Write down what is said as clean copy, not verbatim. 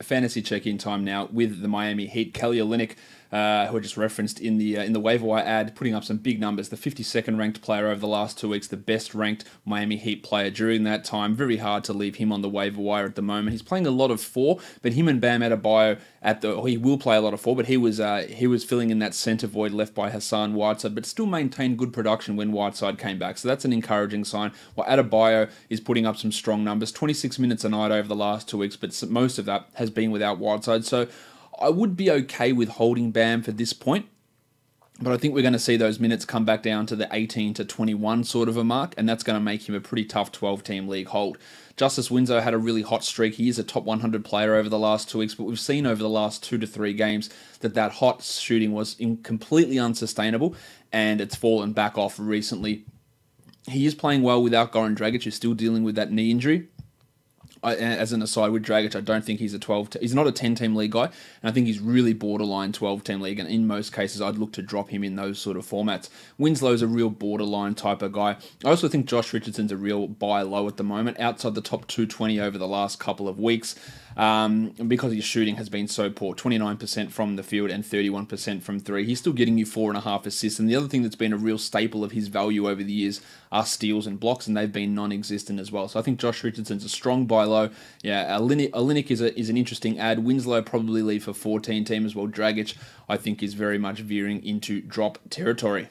fantasy check-in time now with the Miami Heat. Kelly Olynyk, who I just referenced in the waiver wire ad, putting up some big numbers. The 52nd ranked player over the last 2 weeks, the best ranked Miami Heat player during that time. Very hard to leave him on the waiver wire at the moment. He's playing a lot of 4, but him and Bam Adebayo he will play a lot of 4, but he was filling in that center void left by Hassan Whiteside, but still maintained good production when Whiteside came back. So that's an encouraging sign. While Adebayo is putting up some strong numbers, 26 minutes a night over the last 2 weeks, but most of that has been without Whiteside. So I would be okay with holding Bam for this point, but I think we're going to see those minutes come back down to the 18 to 21 sort of a mark, and that's going to make him a pretty tough 12-team league hold. Justice Winslow had a really hot streak. He is a top 100 player over the last 2 weeks, but we've seen over the last 2 to 3 games that hot shooting was completely unsustainable, and it's fallen back off recently. He is playing well without Goran Dragic, who's still dealing with that knee injury. As an aside, with Dragic, I don't think he's he's not a 10-team league guy, and I think he's really borderline 12-team league, and in most cases, I'd look to drop him in those sort of formats. Winslow's a real borderline type of guy. I also think Josh Richardson's a real buy low at the moment, outside the top 220 over the last couple of weeks, because his shooting has been so poor, 29% from the field and 31% from 3. He's still getting you 4.5 assists, and the other thing that's been a real staple of his value over the years are steals and blocks, and they've been non-existent as well. So I think Josh Richardson's a strong buy low. Yeah, Olynyk is an interesting ad. Winslow probably leave for 14 team as well. Dragic, I think, is very much veering into drop territory.